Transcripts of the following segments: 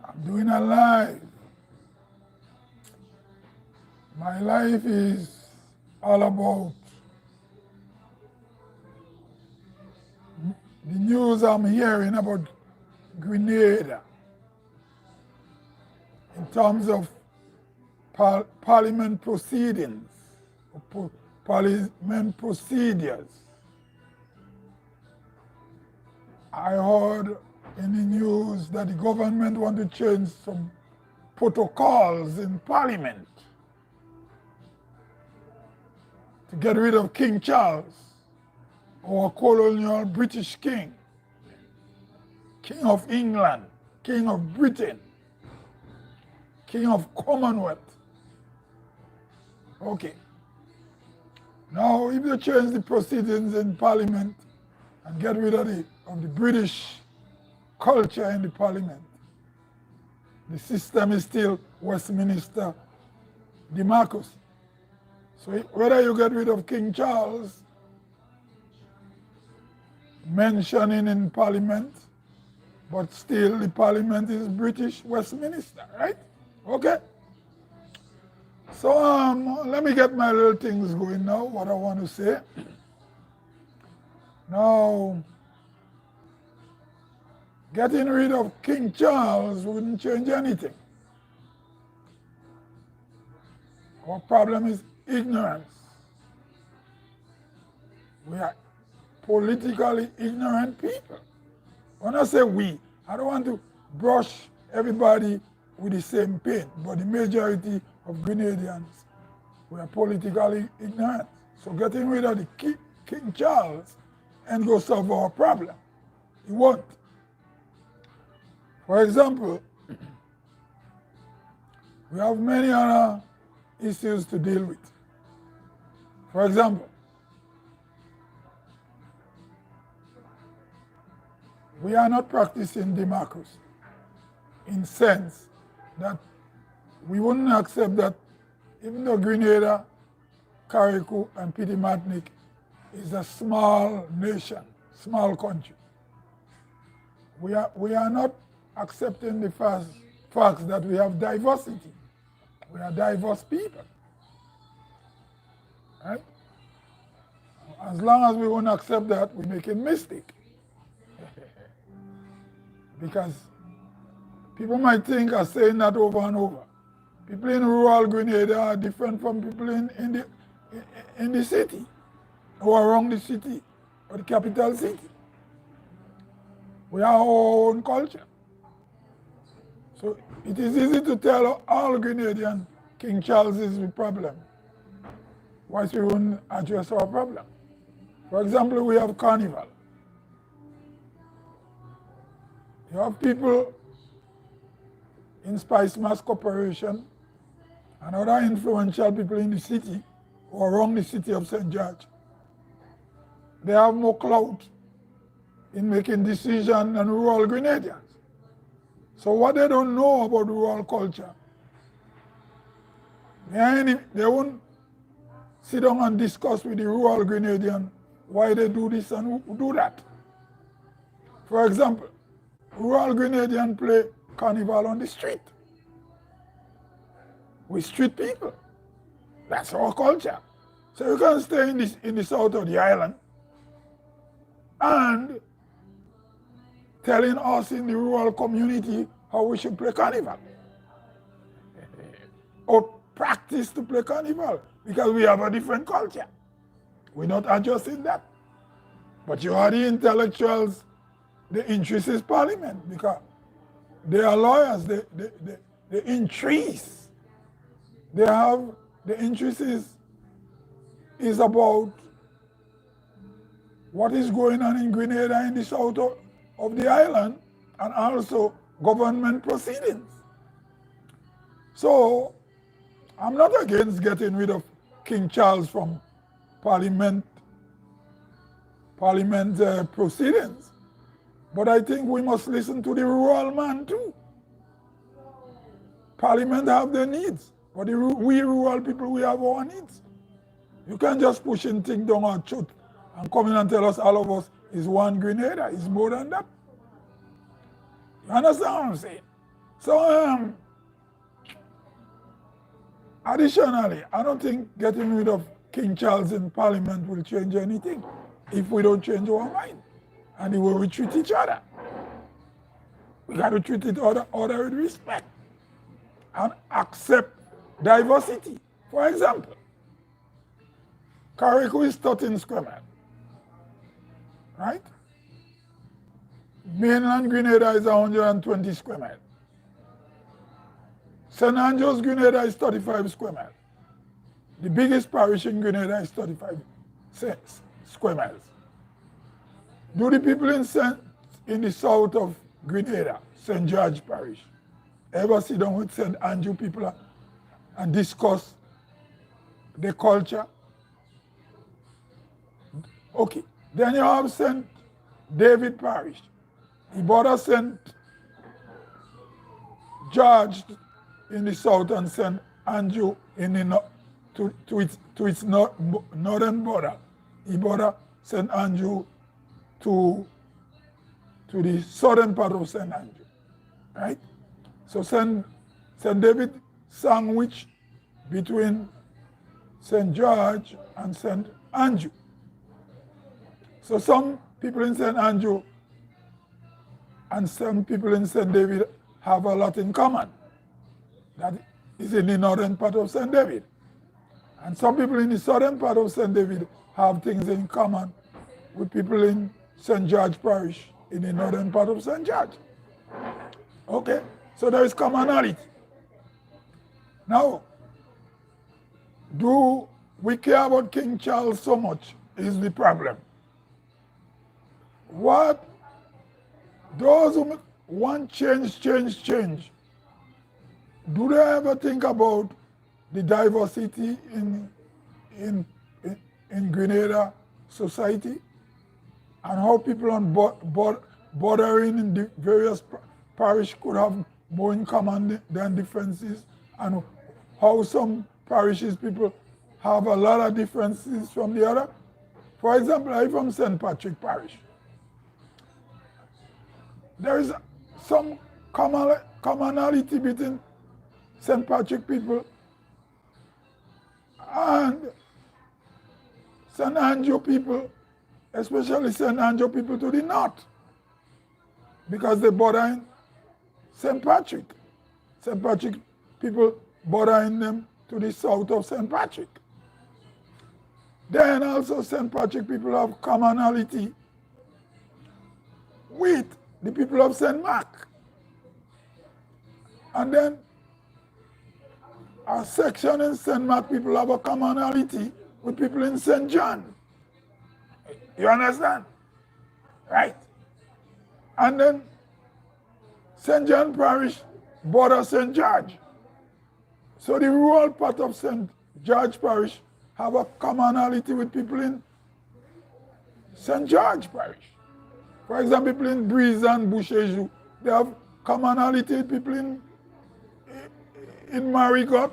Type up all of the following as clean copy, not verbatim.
I'm doing a live. My life is all about the news I'm hearing about Grenada in terms of parliament proceedings, parliament procedures. I heard in the news that the government want to change some protocols in parliament to get rid of King Charles, our colonial British king, King of England, King of Britain, King of Commonwealth. Okay. Now, if you change the proceedings in Parliament and get rid of the British culture in the Parliament, the system is still Westminster democracy. So whether you get rid of King Charles mentioning in Parliament, but still the Parliament is British Westminster, right? Okay. So let me get my little things going now, what I want to say. Now, getting rid of King Charles wouldn't change anything. Our problem is ignorance. We are politically ignorant people. When I say we, I don't want to brush everybody with the same paint, but the majority of Grenadians, we are politically ignorant. So getting rid of the King Charles and go solve our problem. It won't. For example, we have many other issues to deal with. For example, we are not practicing democracy in sense that we wouldn't accept that even though Grenada, Carriacou, and Petit Martinique is a small nation, small country, we are not accepting the facts that we have diversity. We are diverse people. Right? As long as we won't accept that, we're making mistake. Because people might think of saying that over and over. People in rural Grenada are different from people in the city or around the city or the capital city. We have our own culture. So it is easy to tell all Grenadians King Charles is the problem. Why should we won't address our problem? For example, we have carnival. You have people in Spice Mass Corporation and other influential people in the city or around the city of St. George. They have more clout in making decisions than rural Grenadians. So what they don't know about rural culture, they won't sit down and discuss with the rural Grenadian why they do this and do that. For example, rural Grenadian play carnival on the street. We street people. That's our culture. So you can stay in the south of the island and telling us in the rural community how we should play carnival. Or practice to play carnival because we have a different culture. We're not adjusting that. But you are the intellectuals, the interest is Parliament because they are lawyers, they increase. They have, the interest is about what is going on in Grenada in the south of the island and also government proceedings. So I'm not against getting rid of King Charles from Parliament proceedings, but I think we must listen to the rural man too. Parliament have their needs, but we rural people, we have our needs. You can't just push in things down our throat and come in and tell us all of us is one Grenada. It's more than that. You understand what I'm saying? So, additionally, I don't think getting rid of King Charles in Parliament will change anything if we don't change our mind. And we will treat each other. We got to treat each other with respect and accept diversity. For example, Carriacou is 13 square miles, right? Mainland Grenada is 120 square miles. St. Andrews, Grenada is 35 square miles. The biggest parish in Grenada is 35 square miles. Do the people in the south of Grenada, St. George Parish, ever sit down with St. Andrew people and discuss the culture? Okay. Then you have St. David Parish. He border St. George in the south and St. Andrew in the to its northern border. He border St. Andrew to the southern part of St. Andrew, right? So St. David sandwich between St. George and St. Andrew. So some people in St. Andrew and some people in St. David have a lot in common. That is in the northern part of St. David. And some people in the southern part of St. David have things in common with people in St. George Parish in the northern part of St. George. Okay, so there is commonality. Now, do we care about King Charles so much is the problem. What those who want change, do they ever think about the diversity in Grenada society and how people on bordering in the various parish could have more in common than differences, and how some parishes people have a lot of differences from the other? For example, I'm from St. Patrick Parish. There is some commonality between St. Patrick people and St. Andrew people, especially St. Andrew people to the north, because they border in St. Patrick. St. Patrick people bordering them to the south of St. Patrick. Then also St. Patrick people have commonality with the people of St. Mark. And then a section in St. Mark people have a commonality with people in St. John. You understand? Right? And then St. John Parish border St. George. So the rural part of St. George Parish have a commonality with people in St. George Parish. For example, people in Breeze and Boucherjou, they have commonality with people in Marigot,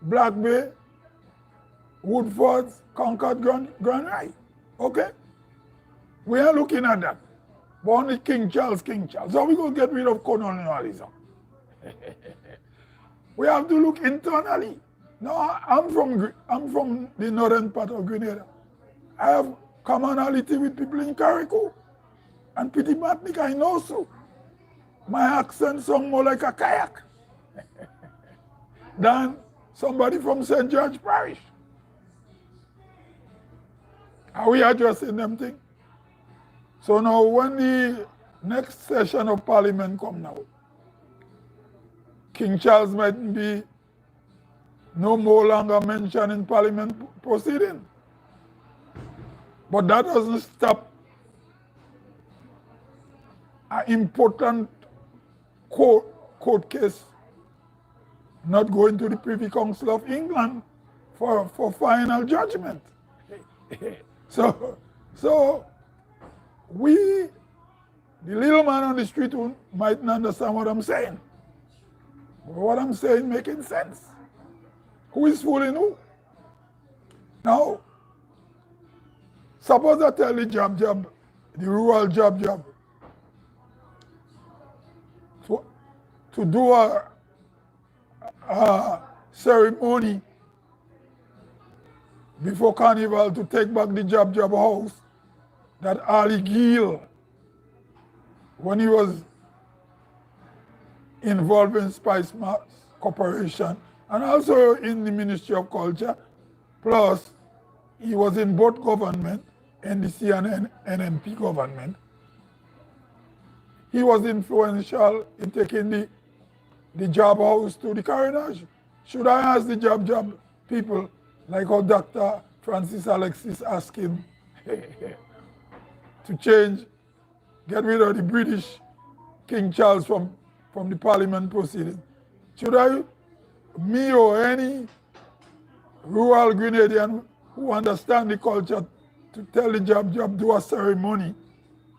Black Bay, Woodford, Concord, Grand Rai. Okay? We are looking at that. But only King Charles. So we going to get rid of colonialism. We have to look internally. Now, I'm from the northern part of Grenada. I have commonality with people in Carriacou and Petit Matnik, I know so. My accent sounds more like a kayak than somebody from St. George Parish. Are we addressing them things? So now when the next session of Parliament come now, King Charles might be no more longer mentioned in Parliament proceeding. But that doesn't stop an important court case not going to the Privy Council of England for final judgment. So we, the little man on the street, who mightn't understand what I'm saying. But what I'm saying making sense. Who is fooling who? Now, suppose I tell the the rural job, to to do a ceremony before Carnival to take back the Jab Jab house that Ali Gill, when he was involved in Spice Mass Corporation and also in the Ministry of Culture, plus he was in both government, NDC and NMP government. He was influential in taking the Jab house to the coronation. Should I ask the Jab Jab people, like how Dr. Francis Alexis asked him to change, get rid of the British King Charles from the Parliament proceedings? Should I, me or any rural Grenadian who understand the culture, to tell the Jab Jab do a ceremony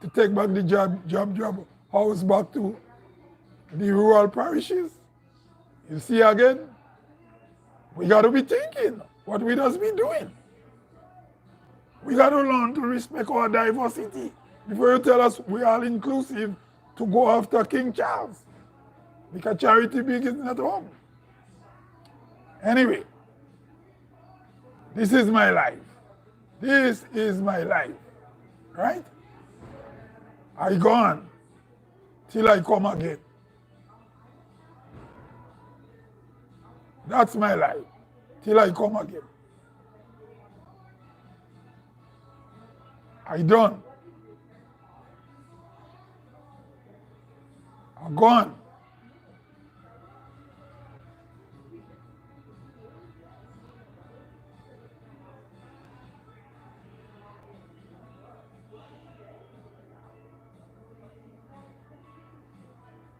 to take back the Jab Jab house back to the rural parishes? You see again, we got to be thinking what we just be doing. We got to learn to respect our diversity before you tell us we are inclusive to go after King Charles. Because charity begins at home. Anyway, this is my life. This is my life. Right? I go on till I come again. That's my life. Till I come again. I done. I'm gone.